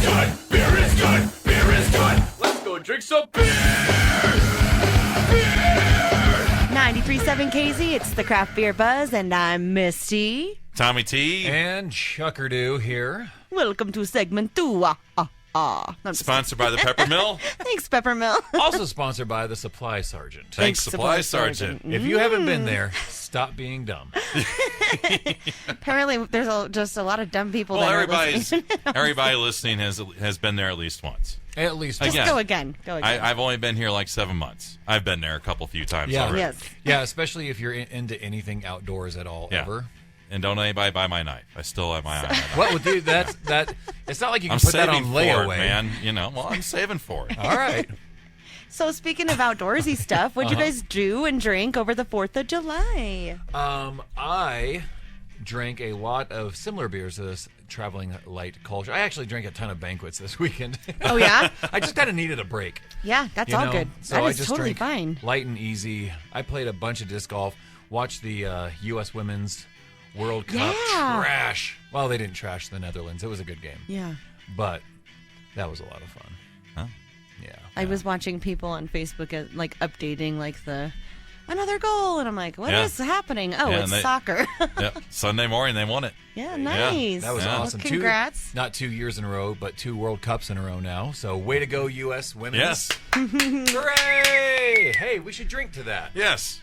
good. Beer is good. Beer is good. Let's go drink some beer. 93.7 KAZY, it's the Craft Beer Buzz, and I'm Misty Tommy T. And Chuckerdoo here. Welcome to segment 2. Sponsored by the Peppermill. Thanks, Peppermill. Also sponsored by the Supply Sergeant. Thanks, Supply Sergeant. If you haven't been there, stop being dumb. Apparently, there's just a lot of dumb people Well, that are listening. everybody listening has been there at least once. At least Just Again. go again. I've only been here like 7 months. I've been there a few times already. Yes. Yeah, especially if you're into anything outdoors at all, Yeah. ever. And don't anybody buy my knife. I still have my eye on that. What would do that? It's not like you can I'm put that saving on for it, layaway, man. You know, well, I'm saving for it. All right. So, speaking of outdoorsy stuff, what'd you guys do and drink over the 4th of July? I drank a lot of similar beers to this traveling light culture. I actually drank a ton of banquets this weekend. Oh, yeah? I just kind of needed a break. Yeah, that's You all know? good. So That I is just totally drank fine. light and easy. I played a bunch of disc golf, watched the U.S. Women's World Cup Yeah. trash. Well, they didn't trash the Netherlands. It was a good game. Yeah. But that was a lot of fun. Huh? Yeah. I was watching people on Facebook updating another goal, and I'm like, what is happening? Oh, Yeah, it's and soccer. Yep. Sunday morning, they won it. Yeah, nice. That was Yeah. awesome. Well, congrats. Not 2 years in a row, but 2 World Cups in a row now. So way to go, U.S. Women. Yes. Hooray! Hey, we should drink to that. Yes.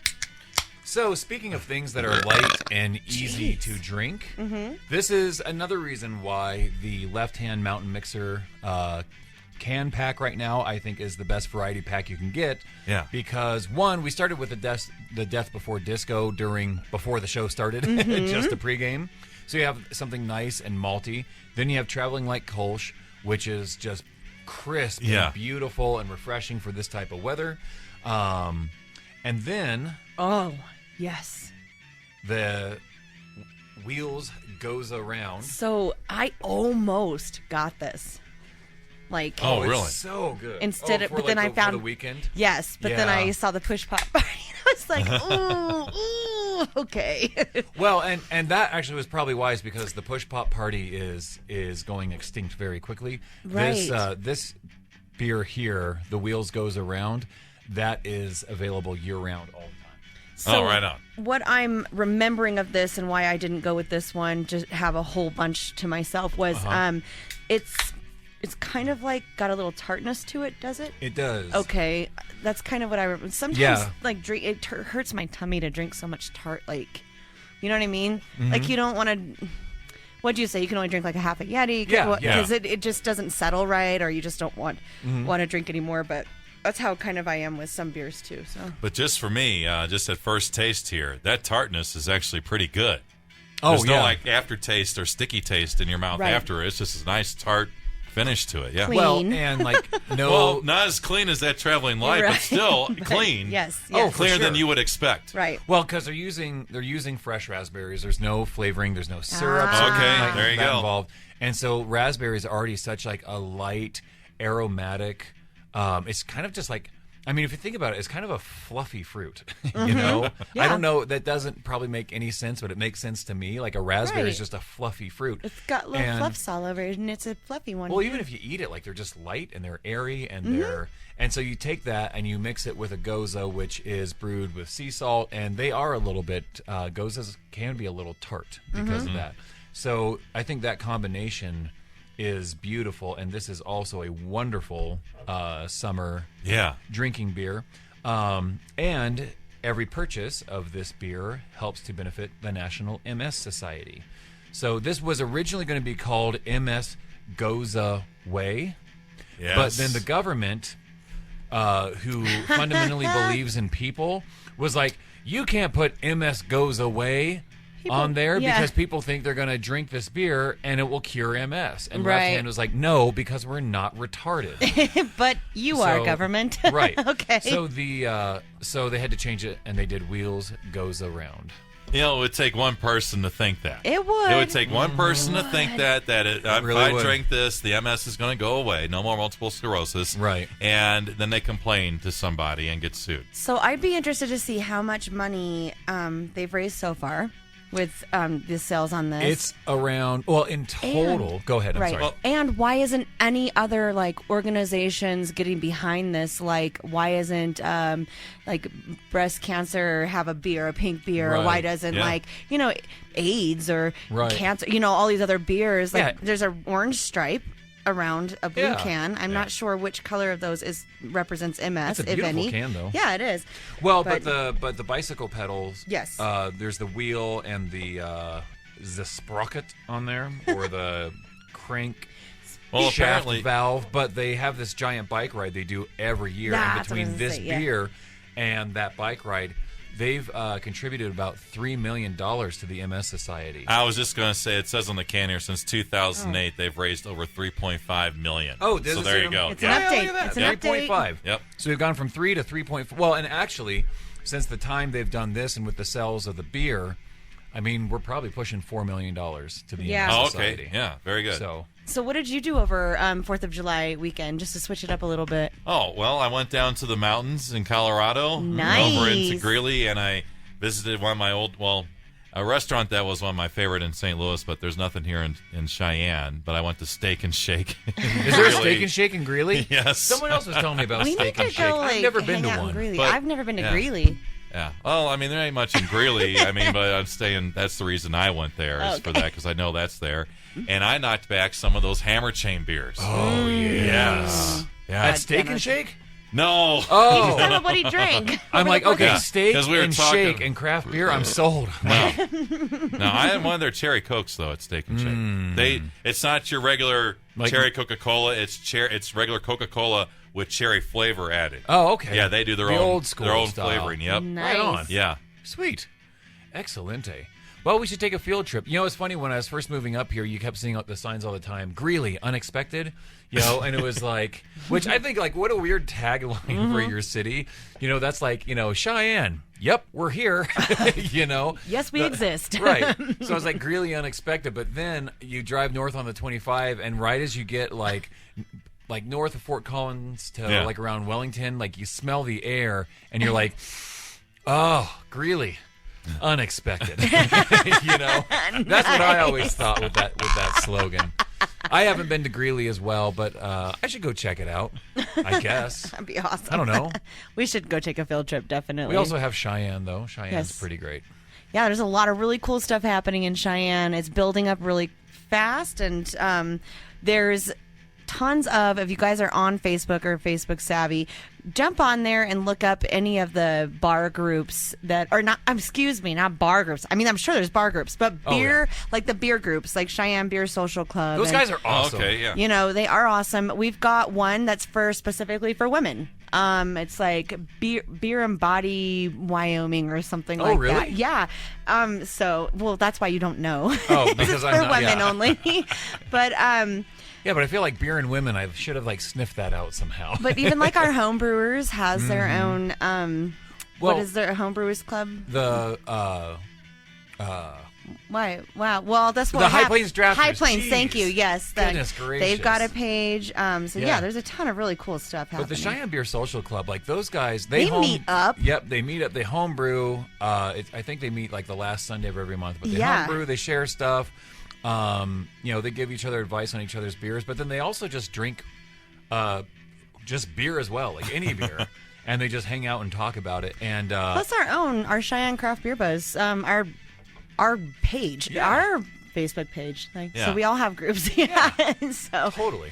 So, speaking of things that are light and easy to drink, this is another reason why the left-hand Mountain Mixer can pack right now, I think, is the best variety pack you can get. Yeah. Because, one, we started with the Death Before Disco before the show started, just the pregame. So you have something nice and malty. Then you have Traveling Like Kolsch, which is just crisp and beautiful and refreshing for this type of weather. And then... Oh, yes. The wheels goes around. So I almost got this. Oh, really? It's so good. But then I found for the weekend. Yes, but then I saw the push pop party. I was like, ooh, okay. Well, and that actually was probably wise because the push pop party is going extinct very quickly. Right. This beer here, the wheels goes around, that is available year round all the time. So right on. What I'm remembering of this and why I didn't go with this one, just have a whole bunch to myself, was it's kind of like got a little tartness to it, does it? It does. Okay, that's kind of what I remember. Sometimes, it hurts my tummy to drink so much tart. Like, you know what I mean? Like, you don't want to. What'd you say? You can only drink like a half a Yeti? Because it just doesn't settle right, or you just don't want to drink anymore. But that's how kind of I am with some beers too. So. But just for me, just at first taste here, that tartness is actually pretty good. Oh, There's no aftertaste or sticky taste in your mouth after. It's just a nice tart finish to it. Yeah. Clean. Well, and Well, not as clean as that Traveling Light, but still clean. Yes. Oh, Cleaner for than sure. you would expect. Right. Well, because they're using fresh raspberries. There's no flavoring. There's no syrups. or Okay, anything like there you that go. Involved. And so raspberries are already such like a light, aromatic. It's kind of just like, I mean, if you think about it, it's kind of a fluffy fruit. You know, Yeah. I don't know. That doesn't probably make any sense, but it makes sense to me. Like a raspberry is Right. just a fluffy fruit. It's got little And- fluffs all over it, and it's a fluffy one. Well, even if you eat it, like they're just light and they're airy and and so you take that and you mix it with a goza, which is brewed with sea salt, and they are a little bit gozas can be a little tart because of that. So I think that combination is beautiful, and this is also a wonderful summer drinking beer. And every purchase of this beer helps to benefit the National MS Society. So this was originally going to be called MS Goza Way, but then the government, who fundamentally believes in people, was like, you can't put MS Goza Way on there because people think they're going to drink this beer and it will cure MS. And Right. Left Hand was like, no, because we're not retarded. But you are government. Right. Okay. So so they had to change it, and they did Wheels Goes Around. You know, it would take one person to think that. It would. It would take one person to think that if really I would. drink this, the MS is going to go away. No more multiple sclerosis. Right. And then they complain to somebody and get sued. So I'd be interested to see how much money they've raised so far. with the sales on this? It's around, well, in total, go ahead, I'm sorry. And why isn't any other like organizations getting behind this? Like, why isn't like breast cancer have a beer, a pink beer? Or why doesn't like, you know, AIDS or cancer, you know, all these other beers? Like, there's an orange stripe around a blue can. I'm not sure which color of those represents MS, That's a if any. beautiful can, though. Yeah, it is. Well, but the bicycle pedals. Yes. There's the wheel and the sprocket on there, or the crank. Well, shaft apparently valve, but they have this giant bike ride they do every year, and between this beer and that bike ride, they've contributed about $3 million to the MS Society. I was just going to say, it says on the can here, since 2008, they've raised over $3.5 million. Oh, so there you go. It's an update. It's an update. 3.5. Yep. So we've gone from 3 to 3.4. Well, and actually, since the time they've done this and with the sales of the beer, I mean, we're probably pushing $4 million to the MS Society. Yeah, very good. So what did you do over 4th of July weekend, just to switch it up a little bit? Oh, well, I went down to the mountains in Colorado, nice. over into Greeley, and I visited one of my a restaurant that was one of my favorite in St. Louis, but there's nothing here in Cheyenne. But I went to Steak and Shake. Is there a Steak and Shake in Greeley? Yes. Someone else was telling me about We Steak need and to Shake. go, like, I've never been to hang out in one. Greeley. But- I've never been to yeah. Greeley. Yeah. Well, I mean, there ain't much in Greeley. I mean, but I'm staying. That's the reason I went there is for that, because I know that's there. And I knocked back some of those Hammer Chain beers. Oh, yes. Yeah. At Steak and Shake? No. He Oh. just tell him what he drank. I'm like, okay, Yeah, steak 'cause we were and talking- shake and craft beer, I'm sold. No, I had one of their cherry cokes though at Steak and Shake. It's not your regular cherry Coca-Cola. It's regular Coca-Cola with cherry flavor added. Oh, okay. Yeah, they do their The own old school their own style. flavoring. Yep. Nice. Right on. Yeah. Sweet. Excelente. Well, we should take a field trip. You know, it's funny, when I was first moving up here, you kept seeing the signs all the time. Greeley, unexpected. You know, and it was like, which I think, like, what a weird tagline for your city. You know, that's like, you know, Cheyenne. Yep, we're here. You know. Yes, we exist. Right. So I was like, Greeley, unexpected. But then you drive north on the 25, and right as you get like north of Fort Collins to like around Wellington, like you smell the air, and you're like, oh, Greeley. Unexpected. You know, that's what I always thought with that slogan. I haven't been to Greeley as well, but I should go check it out, I guess. That'd be awesome. I don't know. We should go take a field trip, definitely. We also have Cheyenne, though. Cheyenne's pretty great. Yeah, there's a lot of really cool stuff happening in Cheyenne. It's building up really fast, and there's tons of, if you guys are on Facebook or Facebook savvy, jump on there and look up any of the bar groups that are not bar groups. I mean, I'm sure there's bar groups, but beer, like the beer groups, like Cheyenne Beer Social Club. Those guys are awesome. Okay, yeah. You know, they are awesome. We've got one that's specifically for women. It's like beer and body Wyoming or something like really? that. Yeah. So that's why you don't know. Oh, because it's I'm for not, women only. But yeah, but I feel like beer and women, I should have like sniffed that out somehow. But even like our homebrewers has their own. What is their homebrewers club? The Why? Wow. Well, that's what the High Plains Drafters. High Plains. Jeez. Thank you. Yes. Goodness gracious. They've got a page. So Yeah. there's a ton of really cool stuff happening. But the Cheyenne Beer Social Club, like those guys, They meet up. Yep, they meet up. They homebrew. I think they meet like the last Sunday of every month. But they Yeah. homebrew. They share stuff. You know, they give each other advice on each other's beers. But then they also just drink, just beer as well, like any beer, and they just hang out and talk about it. And plus our Cheyenne Craft Beer Buzz, our page, our Facebook page. So we all have groups. Yeah. So totally.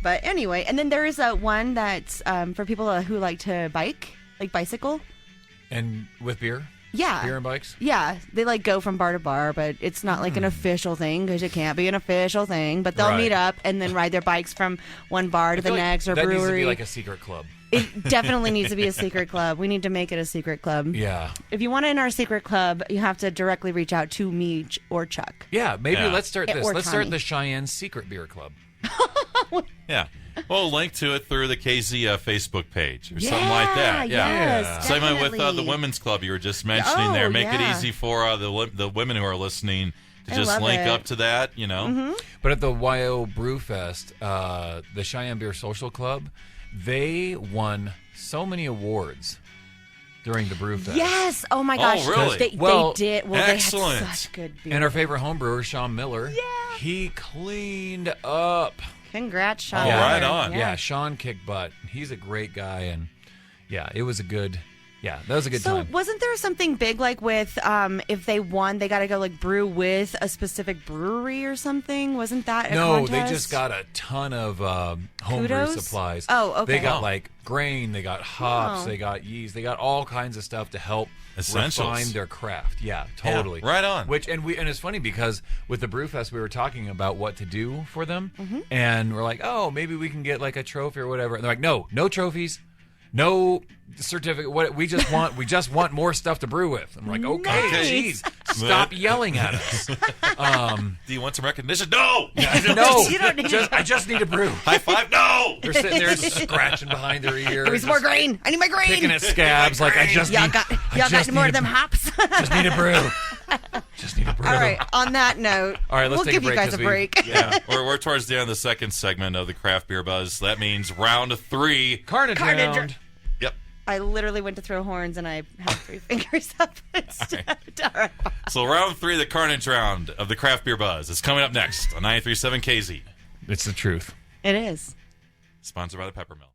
But anyway, and then there is one that's for people who like to bicycle. And with beer? Yeah. Beer and bikes? Yeah. They like go from bar to bar, but it's not like an official thing because it can't be an official thing. But they'll meet up and then ride their bikes from one bar to the next or that brewery. Needs to be like a secret club. It definitely needs to be a secret club. We need to make it a secret club. Yeah. If you want in our secret club, you have to directly reach out to me or Chuck. Yeah, maybe let's start this. Or Let's Tommy. start the Cheyenne Secret Beer Club. Yeah. Well, link to it through the KZ Facebook page or something like that. Yes, Same with definitely. the women's club you were just mentioning there. Make it yeah. easy for the women who are listening to I just love link it. up to that, you know. Mm-hmm. But at the YO Brew Fest, the Cheyenne Beer Social Club, they won so many awards during the brew fest. Yes. Oh my gosh. really? They did. Well, excellent. they had such good beer. And our favorite home brewer, Sean Miller. Yeah. He cleaned up. Congrats, Sean. Oh, right on. Yeah, Sean kicked butt. He's a great guy, and yeah, it was a good. Yeah, that was a good time. So wasn't there something big like with if they won, they got to go like brew with a specific brewery or something? Wasn't that a contest? No, they just got a ton of homebrew supplies. Oh, okay. They got like grain, they got hops, they got yeast, they got all kinds of stuff to help refine their craft. Yeah, totally. Yeah, right on. And it's funny because with the Brewfest we were talking about what to do for them, and we're like, oh, maybe we can get like a trophy or whatever. And they're like, no trophies. No certificate. What we just want more stuff to brew with. I'm like, okay, Nice. geez, stop yelling at us. Do you want some recognition? No. No, You don't need I just need a brew. High five? No. They're sitting there scratching behind their ear, Give me some more grain. I need my grain. picking at scabs. Like I just Y'all need, got just more need of them hops. Just need a brew. Just need a brew. All right. On that note, All right, let's we'll take a give you break, guys a 'cause we- break. Yeah, we're towards the end of the second segment of the Craft Beer Buzz. That means round 3. Carnage round. Yep. I literally went to throw horns and I had 3 fingers up instead. All right. So round 3, the Carnage round of the Craft Beer Buzz is coming up next on 93.7 KZ. It's the truth. It is. Sponsored by the Peppermill.